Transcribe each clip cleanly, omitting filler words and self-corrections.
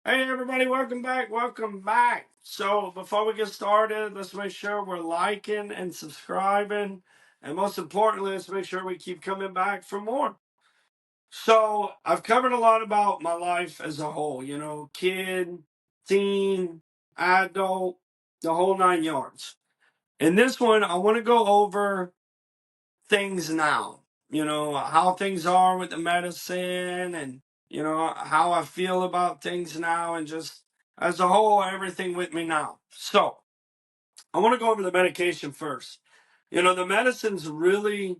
Hey everybody, welcome back. Welcome back. So before we get started, let's make sure we're liking and subscribing. And most importantly, let's make sure we keep coming back for more. So I've covered a lot about my life as a whole, kid, teen, adult, the whole nine yards. In this one, I want to go over things now, how things are with the medicine and, how I feel about things now and just as a whole, everything with me now. So I want to go over the medication first. The medicine's really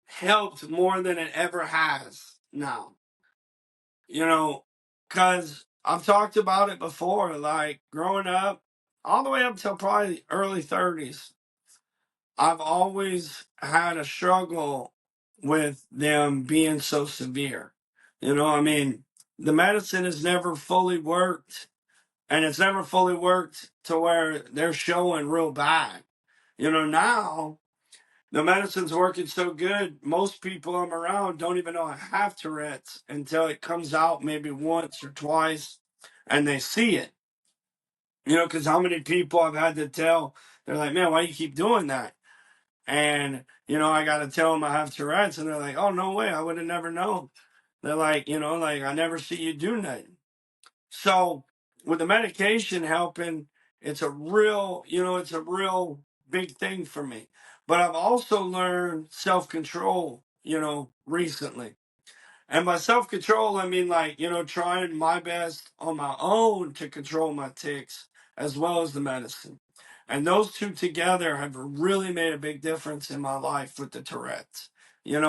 helped more than it ever has now, you know, because I've talked about it before, like growing up, all the way up till probably early 30s. I've always had a struggle with them being so severe. The medicine has never fully worked, and it's never fully worked to where they're showing real bad. Now the medicine's working so good, most people I'm around don't even know I have Tourette's until it comes out maybe once or twice and they see it. Because how many people I've had to tell, they're like, man, why you keep doing that? And, I got to tell them I have Tourette's, and they're like, oh, no way, I would have never known. They're like, I never see you do nothing. So, with the medication helping, it's a real big thing for me. But I've also learned self control, recently. And by self control, I mean like, trying my best on my own to control my tics as well as the medicine. And those two together have really made a big difference in my life with the Tourette's. They're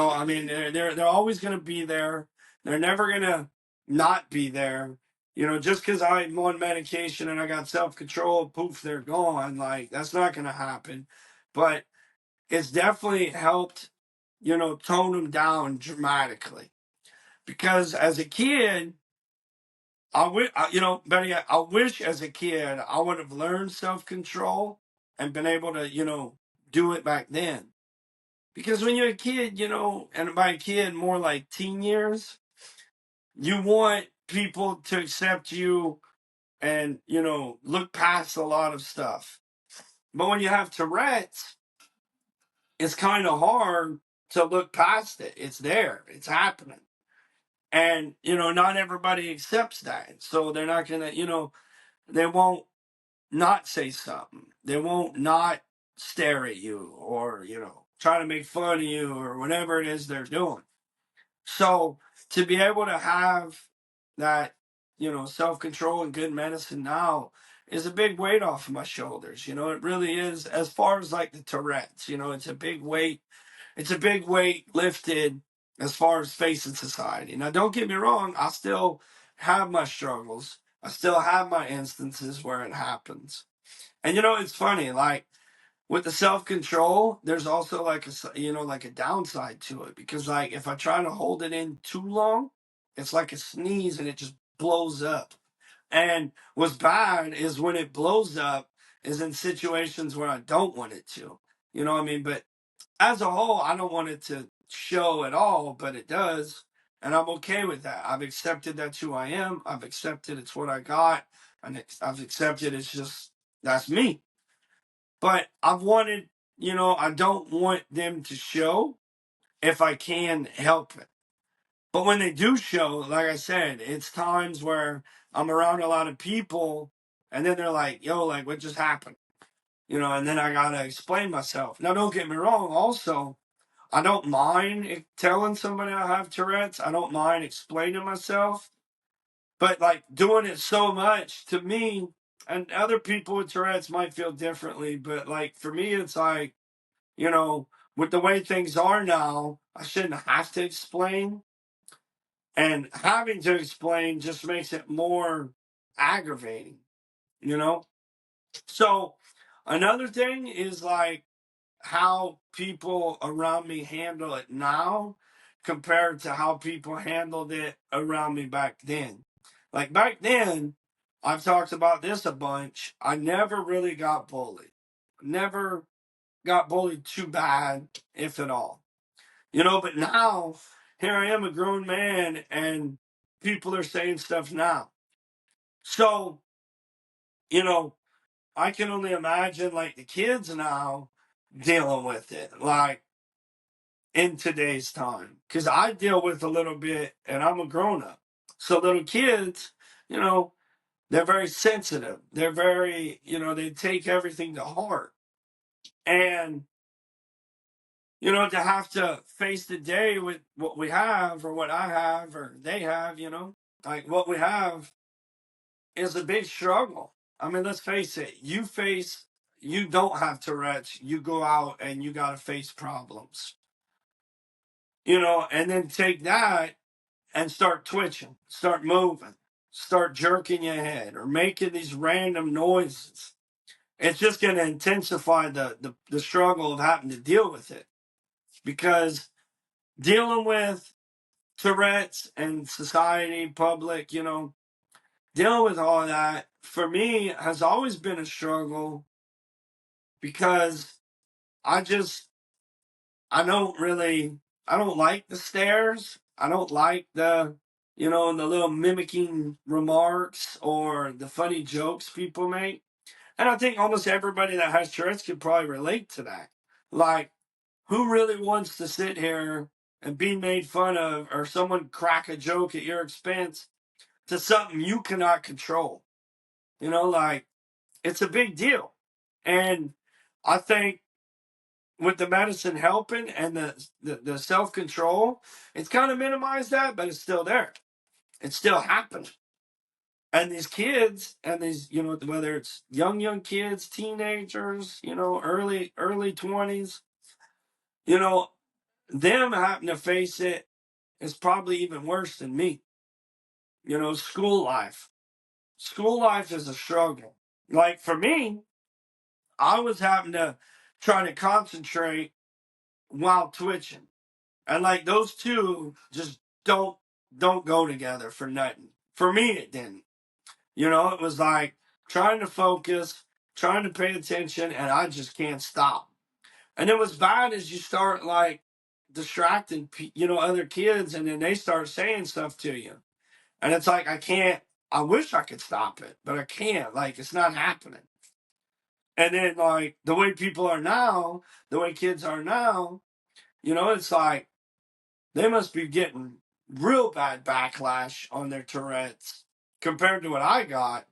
always going to be there. They're never going to not be there. Just because I'm on medication and I got self control, poof, they're gone. Like, that's not going to happen. But it's definitely helped, tone them down dramatically because as a kid, I wish, better yet, I wish as a kid I would have learned self control and been able to, do it back then. Because when you're a kid, and by a kid, more like teen years, you want people to accept you and, look past a lot of stuff. But when you have Tourette's, it's kind of hard to look past it. It's there, it's happening. And, not everybody accepts that. So they're not going to, they won't not say something. They won't not stare at you or, try to make fun of you or whatever it is they're doing. So to be able to have that, self control and good medicine now is a big weight off of my shoulders. It really is. As far as like the Tourette's, it's a big weight. It's a big weight lifted as far as facing society. Now, don't get me wrong. I still have my struggles. I still have my instances where it happens. And it's funny, like with the self control, there's also like like a downside to it because like if I try to hold it in too long, it's like a sneeze and it just blows up. And what's bad is when it blows up is in situations where I don't want it to. But as a whole, I don't want it to show at all, but it does. And I'm okay with that. I've accepted that's who I am. I've accepted it's what I got. And I've accepted it's just, that's me. But I've wanted, I don't want them to show if I can help it. But when they do show, like I said, it's times where I'm around a lot of people and then they're like, yo, like, what just happened? And then I got to explain myself. Now, don't get me wrong. Also, I don't mind telling somebody I have Tourette's. I don't mind explaining myself. But like doing it so much to me, and other people with Tourette's might feel differently, but like for me, it's like, you know, with the way things are now, I shouldn't have to explain. And having to explain just makes it more aggravating, you know? So another thing is like, how people around me handle it now compared to how people handled it around me back then. Like back then, I've talked about this a bunch. I never really got bullied. Never got bullied too bad, if at all. But now, here I am, a grown man, and people are saying stuff now. So, you know, I can only imagine like the kids now dealing with it, like in today's time. Because I deal with a little bit and I'm a grown up. So little kids, you know, they're very sensitive. They're very, they take everything to heart. And, to have to face the day with what we have or what I have or they have, like what we have is a big struggle. I mean, let's face it, you don't have Tourette's, you go out and you got to face problems, and then take that and start twitching, start moving, start jerking your head or making these random noises. It's just going to intensify the struggle of having to deal with it, because dealing with Tourette's and society, public, dealing with all that for me has always been a struggle, because I just, I don't like the stares. I don't like the little mimicking remarks or the funny jokes people make. And I think almost everybody that has Tourette's could probably relate to that. Like, who really wants to sit here and be made fun of, or someone crack a joke at your expense to something you cannot control? Like, it's a big deal. And I think with the medicine helping and the self control, it's kind of minimized that, but it's still there. It's still happening. And these kids and these, whether it's young kids, teenagers, early 20s, you know, them having to face it is probably even worse than me. School life. School life is a struggle. Like for me, I was having to try to concentrate while twitching. And like those two just don't go together for nothing. For me it didn't. It was like trying to focus, trying to pay attention, and I just can't stop. And it was bad as you start like distracting other kids, and then they start saying stuff to you. And it's like I wish I could stop it, but I can't. Like it's not happening. And then like the way people are now, the way kids are now, it's like they must be getting real bad backlash on their Tourette's compared to what I got.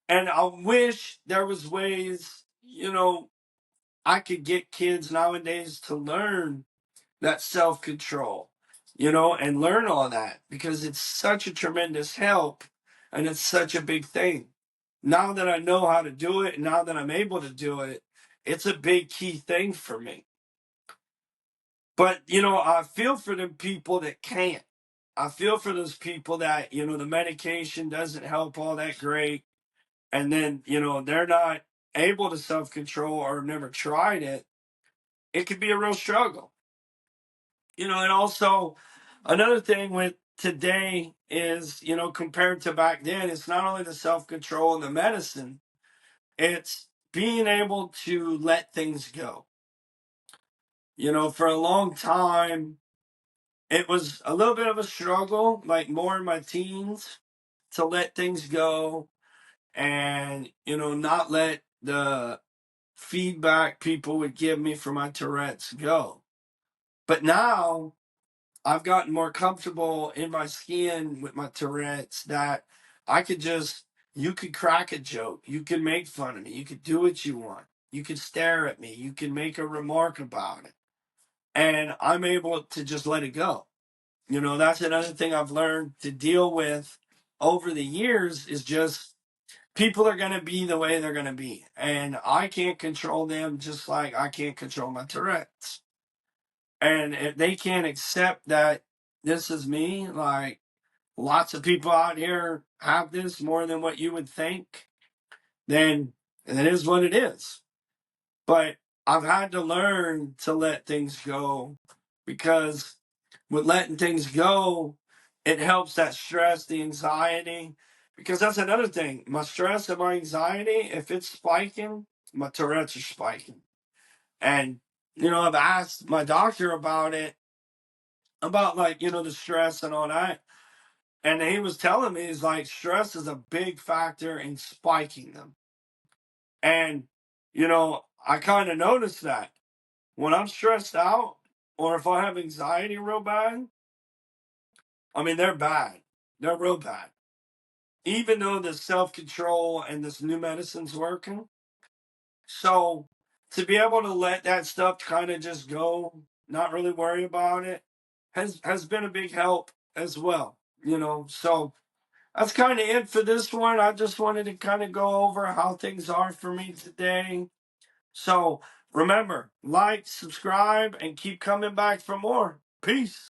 And I wish there was ways, I could get kids nowadays to learn that self-control, and learn all that, because it's such a tremendous help and it's such a big thing. Now that I know how to do it and now that I'm able to do it, it's a big key thing for me. But, I feel for the people that can't. I feel for those people that, the medication doesn't help all that great. And then, they're not able to self control or have never tried it. It could be a real struggle. And also another thing with today is, compared to back then, it's not only the self control and the medicine, it's being able to let things go. For a long time, it was a little bit of a struggle, like more in my teens, to let things go and, not let the feedback people would give me for my Tourette's go. But now I've gotten more comfortable in my skin with my Tourette's, that I could just, you could crack a joke, you could make fun of me, you could do what you want, you could stare at me, you can make a remark about it. And I'm able to just let it go. That's another thing I've learned to deal with over the years, is just people are going to be the way they're going to be. And I can't control them, just like I can't control my Tourette's. And if they can't accept that this is me, like lots of people out here have this more than what you would think, then it is what it is. But I've had to learn to let things go, because with letting things go, it helps that stress, the anxiety. Because that's another thing. My stress and my anxiety, if it's spiking, my Tourette's are spiking. And, I've asked my doctor about it, about like, the stress and all that. And he was telling me, he's like, stress is a big factor in spiking them. And, I kind of noticed that when I'm stressed out or if I have anxiety real bad, I mean, they're bad. They're real bad. Even though the self control and this new medicine's working. So to be able to let that stuff kind of just go, not really worry about it, has been a big help as well. So that's kind of it for this one. I just wanted to kind of go over how things are for me today. So remember, like, subscribe, and keep coming back for more. Peace.